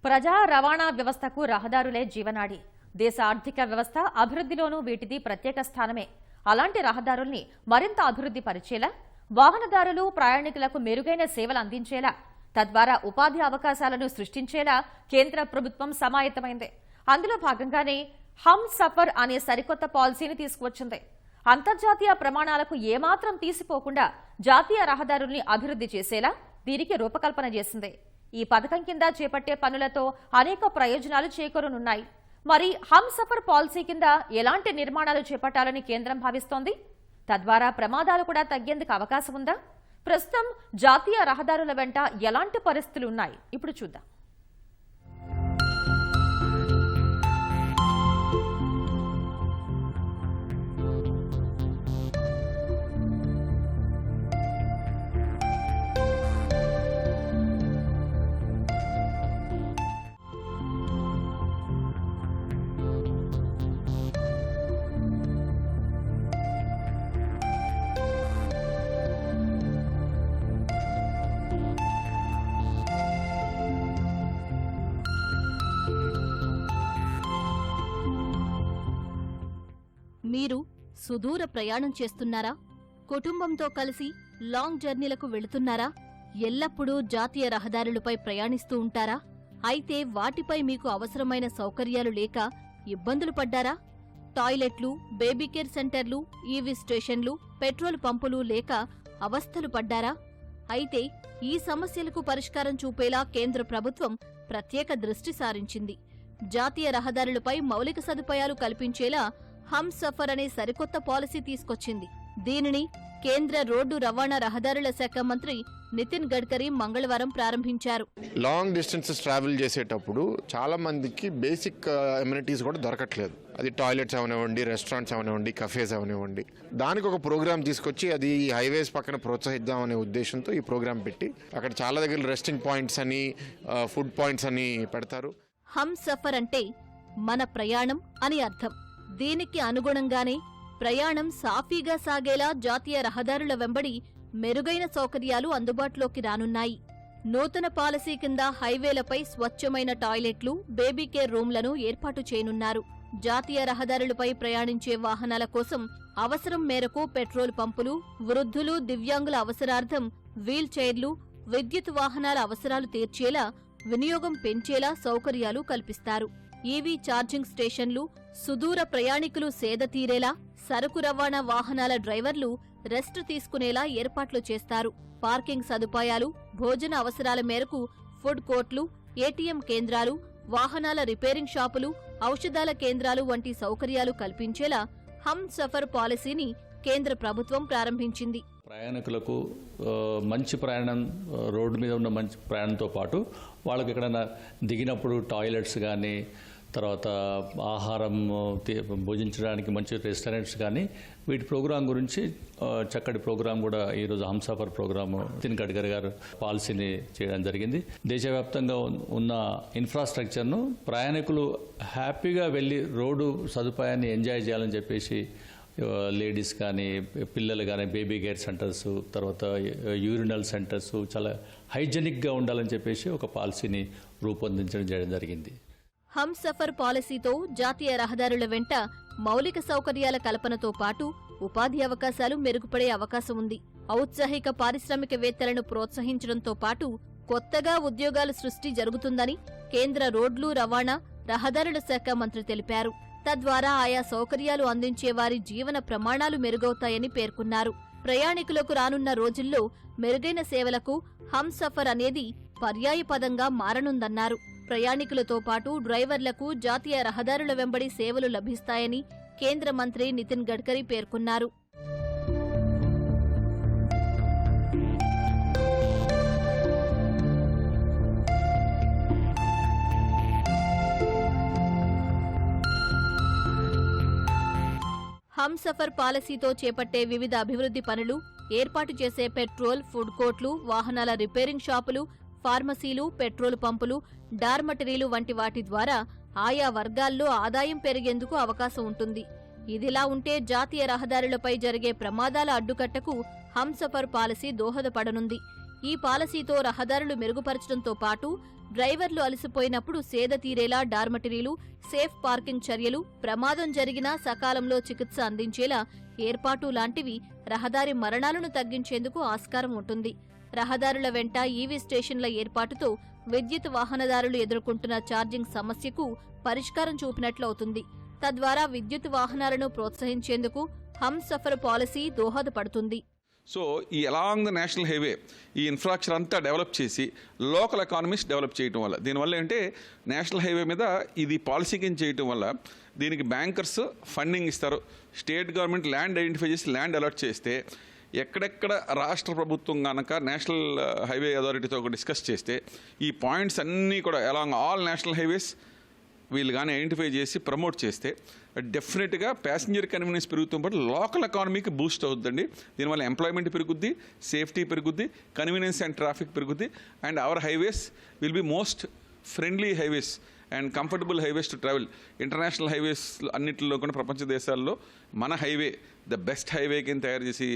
ప్రజా రవాణా వ్యవస్థకు రహదారులే జీవనాడి. దేశ ఆర్థిక వ్యవస్థ అభివృద్ధిలోనూ వీటిది ప్రత్యేక స్థానమే. అలాంటి రహదారుల్ని మరింత అభివృద్ధి పరిచేలా, వాహనదారులు ప్రయాణికులకు మెరుగైన సేవలు అందించేలా, తద్వారా ఉపాధి అవకాశాలను సృష్టించేలా కేంద్ర ప్రభుత్వం సమాయత్తమైంది. అందులో భాగంగానే హమ్ సఫర్ అనే సరికొత్త పాలసీని తీసుకువచ్చింది. అంతర్జాతీయ ప్రమాణాలకు ఏమాత్రం తీసిపోకుండా జాతీయ రహదారుల్ని అభివృద్ధి చేసేలా దీనికి రూపకల్పన చేసింది. ఈ పథకం కింద చేపట్టే పనులతో అనేక ప్రయోజనాలు చేకూరనున్నాయి. మరి హమ్ సఫర్ పాలసీ కింద ఎలాంటి నిర్మాణాలు చేపట్టాలని కేంద్రం భావిస్తోంది? తద్వారా ప్రమాదాలు కూడా తగ్గేందుకు అవకాశం ఉందా? ప్రస్తుతం జాతీయ రహదారుల వెంట ఎలాంటి పరిస్థితులు ఉన్నాయి ఇప్పుడు చూద్దాం. మీరు సుదూర ప్రయాణం చేస్తున్నారా? కుటుంబంతో కలిసి లాంగ్ జర్నీలకు వెళుతున్నారా? ఎల్లప్పుడూ జాతీయ రహదారులపై ప్రయాణిస్తూ ఉంటారా? అయితే వాటిపై మీకు అవసరమైన సౌకర్యాలు లేక ఇబ్బందులు పడ్డారా? టాయిలెట్లు, బేబీ కేర్ సెంటర్లు, ఈవీ స్టేషన్లు, పెట్రోల్ పంపులు లేక అవస్థలు పడ్డారా? అయితే ఈ సమస్యలకు పరిష్కారం చూపేలా కేంద్ర ప్రభుత్వం ప్రత్యేక దృష్టి సారించింది. జాతీయ రహదారులపై మౌలిక సదుపాయాలు కల్పించేలా హమ్ సఫర్ అనే సరికొత్త పాలసీ తీసుకొచ్చింది. దీనిని కేంద్ర రోడ్డు రవాణా రహదారుల శాఖ మంత్రి నితిన్ గడ్కరీ మంగళవారం ప్రారంభించారు. లాంగ్ డిస్టెన్సెస్ ట్రావెల్ చేసేటప్పుడు చాలా మందికి బేసిక్ ఎమ్యూనిటీస్ కూడా దొరకట్లేదు. అది టాయిలెట్స్ అవనివ్వండి, రెస్టారెంట్స్ అవనివ్వండి, కఫేస్ అవనివ్వండి. దానికి ఒక ప్రోగ్రామ్ తీసుకొచ్చి అది హైవేస్ పక్కన ప్రోత్సహిద్దాం అనే ఉద్దేశంతో ఈ ప్రోగ్రామ్ పెట్టి అక్కడ చాలా దగ్గర రెస్టింగ్ పాయింట్స్ అని, ఫుడ్ పాయింట్స్ అని పెడతారు. హమ్ సఫర్ అంటే మన ప్రయాణం అని అర్థం. దీనికి అనుగుణంగానే ప్రయాణం సాఫీగా సాగేలా జాతీయ రహదారుల వెంబడి మెరుగైన సౌకర్యాలు అందుబాటులోకి రానున్నాయి. నూతన పాలసీ కింద హైవేలపై స్వచ్ఛమైన టాయిలెట్లు, బేబీ కేర్ రూమ్లను ఏర్పాటు చేయనున్నారు. జాతీయ రహదారులపై ప్రయాణించే వాహనాల కోసం అవసరం మేరకు పెట్రోల్ పంపులు, వృద్ధులు, దివ్యాంగుల అవసరార్థం వీల్ చైర్లు, విద్యుత్ వాహనాల అవసరాలు తీర్చేలా, వినియోగం పెంచేలా సౌకర్యాలు కల్పిస్తారు. ఈవీ ఛార్జింగ్ స్టేషన్లు, సుదూర ప్రయాణికులు సేద తీరేలా, సరుకు రవాణా వాహనాల డ్రైవర్లు రెస్ట్ తీసుకునేలా ఏర్పాట్లు చేస్తారు. పార్కింగ్ సదుపాయాలు, భోజన అవసరాల మేరకు ఫుడ్ కోర్ట్లు, ఏటీఎం కేంద్రాలు, వాహనాల రిపేరింగ్ షాపులు, ఔషధాల కేంద్రాలు వంటి సౌకర్యాలు కల్పించేలా హమ్ సఫర్ పాలసీని కేంద్ర ప్రభుత్వం ప్రారంభించింది. ప్రయాణికులకు మంచి ప్రయాణం, రోడ్డు మీద ఉన్న మంచి ప్రయాణంతో పాటు వాళ్ళకి ఎక్కడైనా దిగినప్పుడు టాయిలెట్స్ కానీ, తర్వాత ఆహారం భోజించడానికి మంచి రెస్టారెంట్స్ కానీ, వీటి ప్రోగ్రాం గురించి చక్కటి ప్రోగ్రాం కూడా ఈరోజు హమ్ సఫర్ ప్రోగ్రాము నితిన్ గడ్కరీ గారు పాలసీని చేయడం జరిగింది. దేశవ్యాప్తంగా ఉన్న ఇన్ఫ్రాస్ట్రక్చర్ను ప్రయాణికులు హ్యాపీగా వెళ్ళి రోడ్డు సదుపాయాన్ని ఎంజాయ్ చేయాలని చెప్పేసి లేడీస్ కానీ, పిల్లలు కానీ బేబీ కేర్ సెంటర్స్, తర్వాత యూరినల్ సెంటర్స్ చాలా హైజెనిక్గా ఉండాలని చెప్పేసి ఒక పాలసీని రూపొందించడం జరిగింది. హమ్ సఫర్ పాలసీతో జాతీయ రహదారుల వెంట మౌలిక సౌకర్యాల కల్పనతో పాటు ఉపాధి అవకాశాలు మెరుగుపడే అవకాశం ఉంది. ఔత్సాహిక పారిశ్రామికవేత్తలను ప్రోత్సహించడంతో పాటు కొత్తగా ఉద్యోగాల సృష్టి జరుగుతుందని కేంద్ర రోడ్లు రవాణా రహదారుల శాఖ మంత్రి తెలిపారు. తద్వారా ఆయా సౌకర్యాలు అందించే వారి జీవన ప్రమాణాలు మెరుగవుతాయని పేర్కొన్నారు. ప్రయాణికులకు రానున్న రోజుల్లో మెరుగైన సేవలకు హమ్ సఫర్ అనేది పర్యాయ పదంగా మారనుందన్నారు. ప్రయాణికులతో పాటు డ్రైవర్లకు జాతీయ రహదారుల వెంబడి సేవలు లభిస్తాయని కేంద్ర మంత్రి నితిన్ గడ్కరీ పేర్కొన్నారు. హమ్ సఫర్ పాలసీతో చేపట్టే వివిధ అభివృద్ధి పనులు, ఏర్పాటు చేసే పెట్రోల్, ఫుడ్ కోర్ట్లు, వాహనాల రిపేరింగ్ షాపులు, ఫార్మసీలు, పెట్రోల్ పంపులు, డార్మటరీలు వంటి వాటి ద్వారా ఆయా వర్గాల్లో ఆదాయం పెరిగేందుకు అవకాశం ఉంటుంది. ఇదిలా ఉంటే జాతీయ రహదారులపై జరిగే ప్రమాదాల అడ్డుకట్టకు హమ్ సఫర్ పాలసీ దోహదపడనుంది. ఈ పాలసీతో రహదారులు మెరుగుపరచడంతో పాటు డ్రైవర్లు అలసిపోయినప్పుడు సేద తీరేలా డార్మటరీలు, సేఫ్ పార్కింగ్ చర్యలు, ప్రమాదం జరిగినా సకాలంలో చికిత్స అందించేలా ఏర్పాటు లాంటివి రహదారి మరణాలను తగ్గించేందుకు ఆస్కారం ఉంటుంది. రహదారుల వెంట ఈవీ స్టేషన్ల ఏర్పాటుతో విద్యుత్ వాహనదారులు ఎదుర్కొంటున్న ఛార్జింగ్ సమస్యకు పరిష్కారం చూపినట్లవుతుంది. తద్వారా విద్యుత్ వాహనాలను ప్రోత్సహించేందుకు హంసఫర్ పాలసీ దోహదపడుతుంది. సో ఈ అలాంగ్ ద నేషనల్ హైవే ఈ ఇన్ఫ్రాస్ట్రక్చర్ అంతా డెవలప్ చేసి లోకల్ ఎకానమీస్ డెవలప్ చేయటం వల్ల, దీనివల్ల ఏంటంటే నేషనల్ హైవే మీద ఇది పాలసీ కింద చేయటం వల్ల దీనికి బ్యాంకర్స్ ఫండింగ్ ఇస్తారు. స్టేట్ గవర్నమెంట్ ల్యాండ్ ఐడెంటిఫై చేసి ల్యాండ్ అలాట్ చేస్తే ఎక్కడెక్కడ రాష్ట్ర ప్రభుత్వం కనుక నేషనల్ హైవే అథారిటీతో డిస్కస్ చేస్తే ఈ పాయింట్స్ అన్నీ కూడా అలాంగ్ ఆల్ నేషనల్ హైవేస్ వీళ్ళు కానీ ఐడెంటిఫై చేసి ప్రమోట్ చేస్తే డెఫినెట్గా ప్యాసింజర్ కన్వీనియన్స్ పెరుగుతూ పాటు లోకల్ ఎకానమీకి బూస్ట్ అవుతుందండి. దీనివల్ల ఎంప్లాయ్మెంట్ పెరుగుద్ది, సేఫ్టీ పెరుగుద్ది, కన్వీనియన్స్ అండ్ ట్రాఫిక్ పెరుగుద్ది. And hour highways will be most friendly highways and comfortable highways to travel. International highways అన్నింటిలో కూడా ప్రపంచ దేశాల్లో మన హైవే ద బెస్ట్ హైవే కింద తయారు చేసి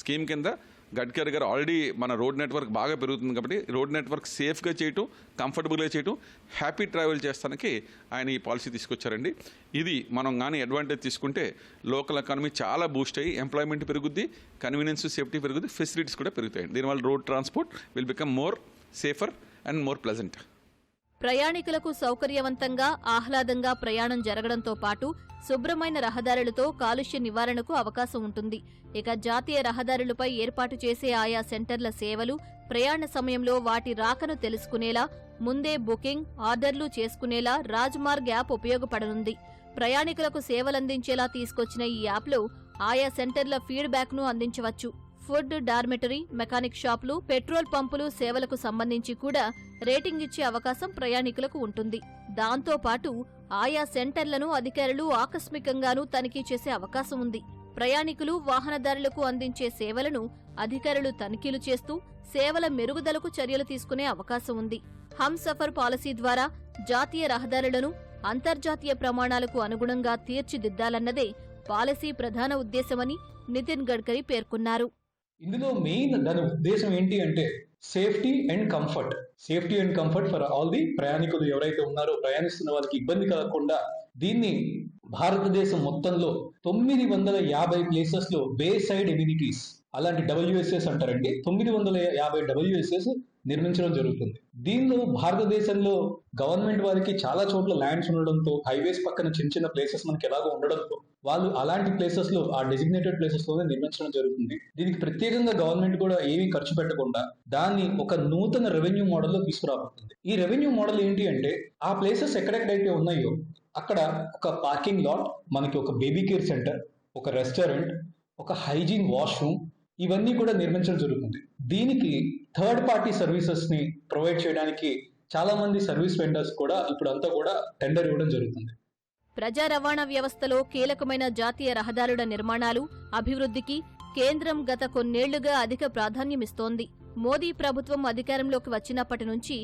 స్కీమ్ కింద గడ్కరీ గారు ఆల్రెడీ మన రోడ్ నెట్వర్క్ బాగా పెరుగుతుంది కాబట్టి రోడ్ నెట్వర్క్ సేఫ్గా చేయటం, కంఫర్టబుల్గా చేయటం, హ్యాపీ ట్రావెల్ చేస్తానికి ఆయన ఈ పాలసీ తీసుకొచ్చారండి. ఇది మనం కానీ అడ్వాంటేజ్ తీసుకుంటే లోకల్ ఎకానమీ చాలా బూస్ట్ అయ్యి ఎంప్లాయ్మెంట్ పెరుగుద్ది, కన్వీనియన్స్, సేఫ్టీ పెరుగుద్ది, ఫెసిలిటీస్ కూడా పెరుగుతాయండి. దీనివల్ల road transport will become more safer and more pleasant. ప్రయాణికులకు సౌకర్యవంతంగా, ఆహ్లాదంగా ప్రయాణం జరగడంతో పాటు శుభ్రమైన రహదారులతో కాలుష్య నివారణకు అవకాశం ఉంటుంది. ఇక జాతీయ రహదారులపై ఏర్పాటు చేసే ఆయా సెంటర్ల సేవలు ప్రయాణ సమయంలో వాటి రాకను తెలుసుకునేలా, ముందే బుకింగ్, ఆర్డర్లు చేసుకునేలా రాజ్మార్గ్ యాప్ ఉపయోగపడనుంది. ప్రయాణికులకు సేవలందించేలా తీసుకొచ్చిన ఈ యాప్లో ఆయా సెంటర్ల ఫీడ్బ్యాక్ను అందించవచ్చు. ఫుడ్, డార్మెటరీ, మెకానిక్ షాపులు, పెట్రోల్ పంపులు సేవలకు సంబంధించి కూడా రేటింగ్ ఇచ్చే అవకాశం ప్రయాణికులకు ఉంటుంది. దాంతో పాటు ఆయా సెంటర్లను అధికారులు ఆకస్మికంగానూ తనిఖీ చేసే అవకాశం ఉంది. ప్రయాణికులు, వాహనదారులకు అందించే సేవలను అధికారులు తనిఖీలు చేస్తూ సేవల మెరుగుదలకు చర్యలు తీసుకునే అవకాశం ఉంది. హంసఫర్ పాలసీ ద్వారా జాతీయ రహదారులను అంతర్జాతీయ ప్రమాణాలకు అనుగుణంగా తీర్చిదిద్దాలన్నదే పాలసీ ప్రధాన ఉద్దేశమని నితిన్ గడ్కరీ పేర్కొన్నారు. ఇందులో మెయిన్ దాని ఉద్దేశం ఏంటి అంటే safety and comfort for all the ప్రయాణికులు ఎవరైతే ఉన్నారో ప్రయాణిస్తున్న వాళ్ళకి ఇబ్బంది కలగకుండా దీన్ని భారతదేశం మొత్తంలో 950 ప్లేసెస్ లో బే సైడ్ ఎమ్యూనిటీస్ అలాంటి WSS అంటారండి, 950 WSS నిర్మించడం జరుగుతుంది. దీనిలో భారతదేశంలో గవర్నమెంట్ వారికి చాలా చోట్ల ల్యాండ్స్ ఉండడంతో, హైవేస్ పక్కన చిన్న చిన్న ప్లేసెస్ మనకి ఎలాగో ఉండడంతో వాళ్ళు అలాంటి ప్లేసెస్ లో ఆ డెసిగ్నేటెడ్ ప్లేసెస్ లోనే నిర్మించడం జరుగుతుంది. దీనికి ప్రత్యేకంగా గవర్నమెంట్ కూడా ఏమీ ఖర్చు పెట్టకుండా దాన్ని ఒక నూతన రెవెన్యూ మోడల్లో తీసుకురాబోతుంది. ఈ రెవెన్యూ మోడల్ ఏంటి అంటే ఆ ప్లేసెస్ ఎక్కడెక్కడైతే ఉన్నాయో అక్కడ ఒక పార్కింగ్ లాట్, మనకి ఒక బేబీ కేర్ సెంటర్, ఒక రెస్టారెంట్, ఒక హైజీన్ వాష్రూమ్ ఇవన్నీ కూడా నిర్మించడం జరుగుతుంది. దీనికి థర్డ్ పార్టీ సర్వీసెస్ ని ప్రొవైడ్ చేయడానికి చాలా మంది సర్వీస్ వెండర్స్ కూడా ఇప్పుడంతా కూడా టెండర్ ఇవ్వడం జరుగుతుంది. ప్రజా రవాణా వ్యవస్థలో కీలకమైన జాతీయ రహదారుల నిర్మాణాలు, అభివృద్ధికి కేంద్రం గత కొన్నేళ్లుగా అధిక ప్రాధాన్యమిస్తోంది. మోదీ ప్రభుత్వం అధికారంలోకి వచ్చినప్పటి నుంచి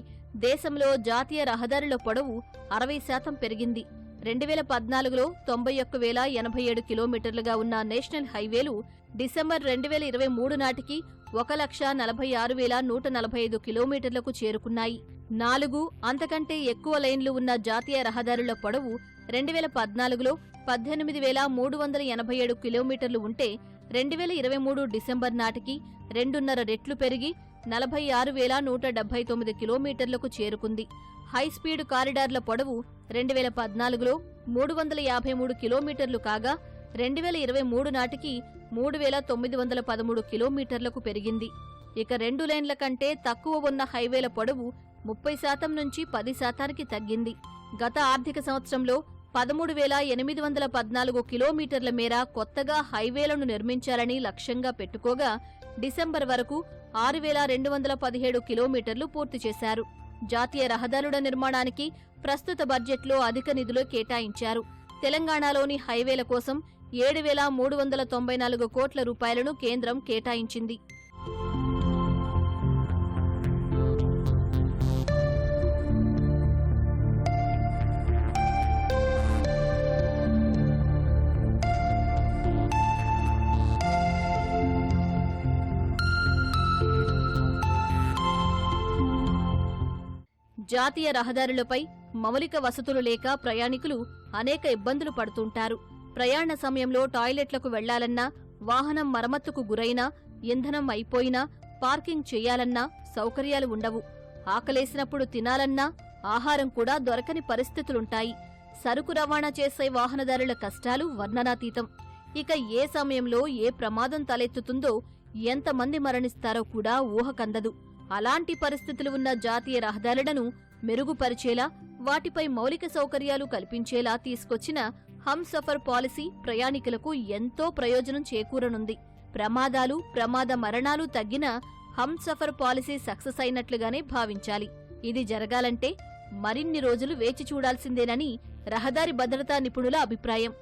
దేశంలో జాతీయ రహదారుల పొడవు 60% పెరిగింది. 2014లో 91,087 కిలోమీటర్లుగా ఉన్న నేషనల్ హైవేలు డిసెంబర్ 2023 నాటికి 1,46,145 కిలోమీటర్లకు చేరుకున్నాయి. 4 అంతకంటే ఎక్కువ లైన్లు ఉన్న జాతీయ రహదారుల పొడవు 2014లో 18,387 కిలోమీటర్లు ఉంటే 2023 డిసెంబర్ నాటికి 2.5 రెట్లు పెరిగి 46,179 కిలోమీటర్లకు చేరుకుంది. హైస్పీడ్ కారిడార్ల పొడవు 2014లో 353 కిలోమీటర్లు కాగా 2023 నాటికి 3,913 కిలోమీటర్లకు పెరిగింది. ఇక 2 లైన్ల కంటే తక్కువ ఉన్న హైవేల పొడవు 30% నుంచి 10%కి తగ్గింది. గత ఆర్థిక సంవత్సరంలో 13,814 కిలోమీటర్ల మేర కొత్తగా హైవేలను నిర్మించాలని లక్ష్యంగా పెట్టుకోగా డిసెంబర్ వరకు 6,217 కిలోమీటర్లు పూర్తి చేశారు. జాతీయ రహదారుల నిర్మాణానికి ప్రస్తుత బడ్జెట్లో అధిక నిధులు కేటాయించారు. తెలంగాణలోని హైవేల కోసం 7,394 కోట్ల రూపాయలను కేంద్రం కేటాయించింది. జాతీయ రహదారులపై మౌలిక వసతులు లేక ప్రయాణికులు అనేక ఇబ్బందులు పడుతుంటారు. ప్రయాణ సమయంలో టాయిలెట్లకు వెళ్లాలన్నా, వాహనం మరమ్మతుకు గురైనా, ఇంధనం అయిపోయినా, పార్కింగ్ చేయాలన్నా సౌకర్యాలు ఉండవు. ఆకలేసినప్పుడు తినాలన్నా ఆహారం కూడా దొరకని పరిస్థితులుంటాయి. సరుకు రవాణా చేసే వాహనదారుల కష్టాలు వర్ణనాతీతం. ఇక ఏ సమయంలో ఏ ప్రమాదం తలెత్తుతుందో, ఎంతమంది మరణిస్తారో కూడా ఊహకందదు. అలాంటి పరిస్థితులు ఉన్న జాతీయ రహదారులను మెరుగుపరిచేలా, వాటిపై మౌలిక సౌకర్యాలు కల్పించేలా తీసుకొచ్చిన హంసఫర్ పాలసీ ప్రయాణికులకు ఎంతో ప్రయోజనం చేకూరనుంది. ప్రమాదాలు, ప్రమాద మరణాలు తగ్గిన హంసఫర్ పాలసీ సక్సెస్ అయినట్లుగానే భావించాలి. ఇది జరగాలంటే మరిన్ని రోజులు వేచి చూడాల్సిందేనని రహదారి భద్రతా నిపుణుల అభిప్రాయం.